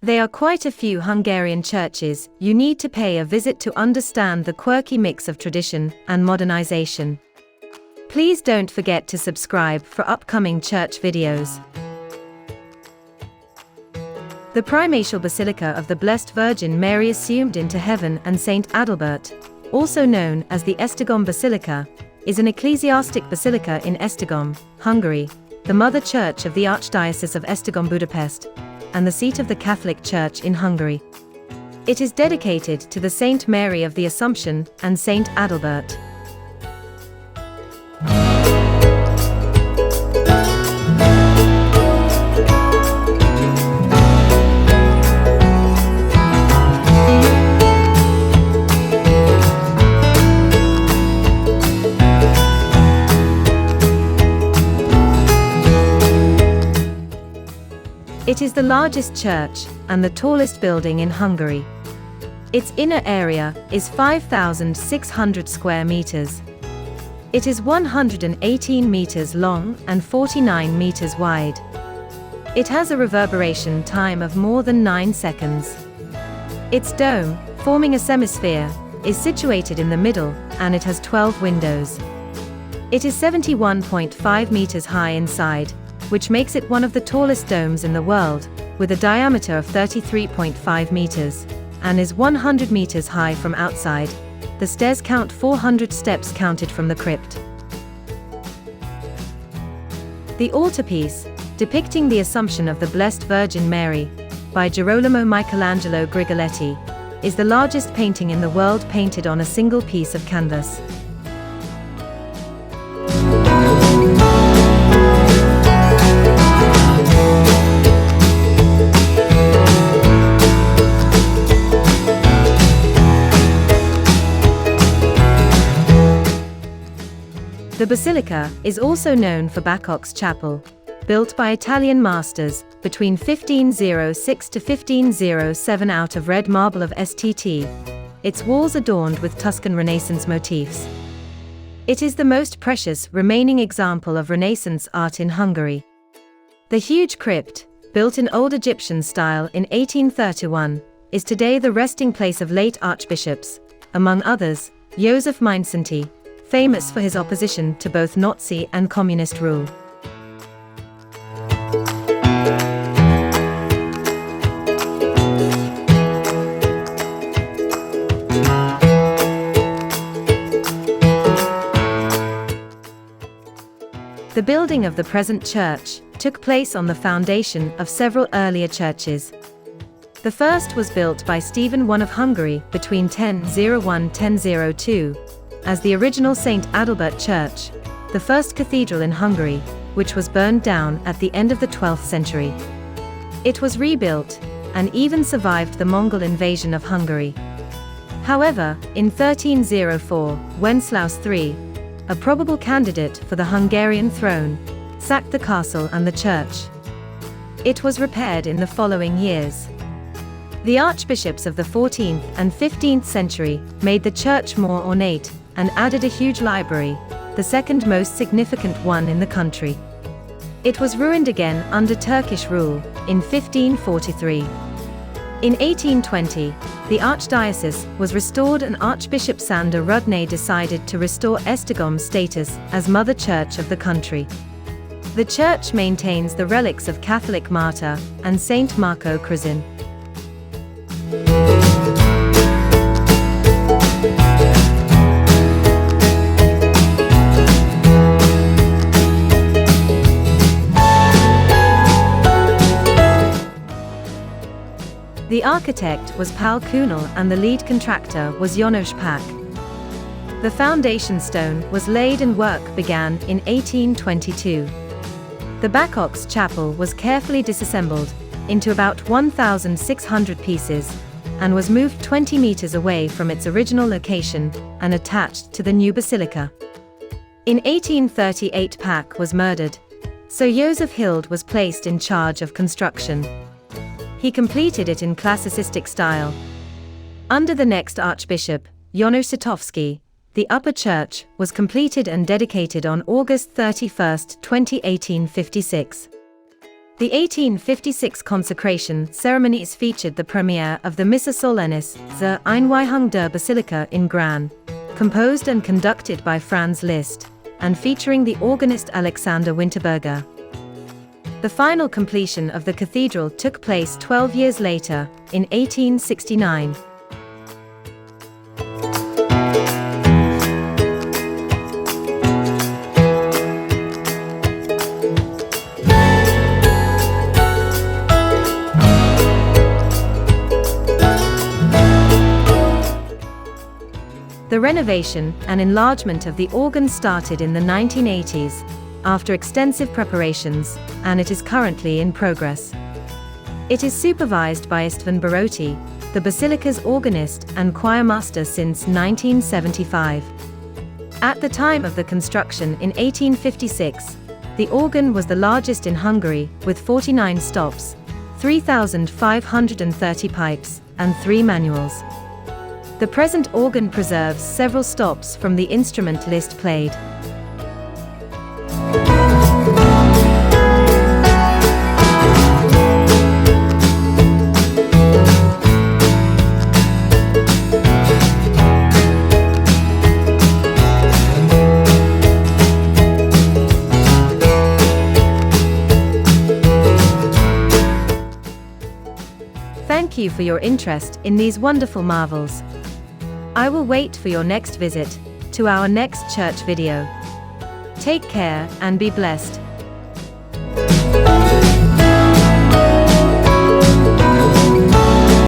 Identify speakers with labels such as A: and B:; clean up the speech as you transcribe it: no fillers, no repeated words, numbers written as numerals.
A: There are quite a few Hungarian churches you need to pay a visit to understand the quirky mix of tradition and modernization. Please don't forget to subscribe for upcoming church videos. The Primatial Basilica of the Blessed Virgin Mary Assumed into Heaven and Saint Adalbert, also known as the Esztergom Basilica, is an ecclesiastic basilica in Esztergom, Hungary, the mother church of the Archdiocese of Esztergom-Budapest, and the seat of the Catholic Church in Hungary. It is dedicated to the Saint Mary of the Assumption and Saint Adalbert. It is the largest church and the tallest building in Hungary. Its inner area is 5,600 square meters. It is 118 meters long and 49 meters wide. It has a reverberation time of more than 9 seconds. Its dome, forming a semisphere, is situated in the middle, and it has 12 windows. It is 71.5 meters high inside, which makes it one of the tallest domes in the world, with a diameter of 33.5 meters, and is 100 meters high from outside. The stairs count 400 steps counted from the crypt. The altarpiece, depicting the Assumption of the Blessed Virgin Mary, by Girolamo Michelangelo Grigoletti, is the largest painting in the world painted on a single piece of canvas. The basilica is also known for Bacoc's Chapel, built by Italian masters between 1506 to 1507 out of red marble of St. Its walls adorned with Tuscan Renaissance motifs. It is the most precious remaining example of Renaissance art in Hungary. The huge crypt, built in Old Egyptian style in 1831, is today the resting place of late archbishops, among others, József Mindszenty, famous for his opposition to both Nazi and communist rule. The building of the present church took place on the foundation of several earlier churches. The first was built by Stephen I of Hungary between 1001–1002, as the original Saint Adalbert Church, the first cathedral in Hungary, which was burned down at the end of the 12th century. It was rebuilt, and even survived the Mongol invasion of Hungary. However, in 1304, Wenceslaus III, a probable candidate for the Hungarian throne, sacked the castle and the church. It was repaired in the following years. The archbishops of the 14th and 15th century made the church more ornate, and added a huge library, the second most significant one in the country. It was ruined again under Turkish rule, in 1543. In 1820, the archdiocese was restored and Archbishop Sándor Rudnay decided to restore Esztergom's status as mother church of the country. The church maintains the relics of Catholic martyr and Saint Marco Cruzin. The architect was Paul Kunel and the lead contractor was János Pák. The foundation stone was laid and work began in 1822. The Bacoc's Chapel was carefully disassembled into about 1,600 pieces and was moved 20 meters away from its original location and attached to the new basilica. In 1838 Pák was murdered, so Joseph Hild was placed in charge of construction. He completed it in classicistic style. Under the next archbishop, János Sitowski, the upper church was completed and dedicated on August 31, 1856. The 1856 consecration ceremonies featured the premiere of the Missa Solenis zur Einweihung der Basilica in Gran, composed and conducted by Franz Liszt, and featuring the organist Alexander Winterberger. The final completion of the cathedral took place 12 years later, in 1869. The renovation and enlargement of the organ started in the 1980s, after extensive preparations, and it is currently in progress. It is supervised by Istvan Barotti, the Basilica's organist and choirmaster since 1975. At the time of the construction in 1856, the organ was the largest in Hungary, with 49 stops, 3,530 pipes, and 3 manuals. The present organ preserves several stops from the instrument Liszt played. Thank you for your interest in these wonderful marvels. I will wait for your next visit to our next church video. Take care and be blessed.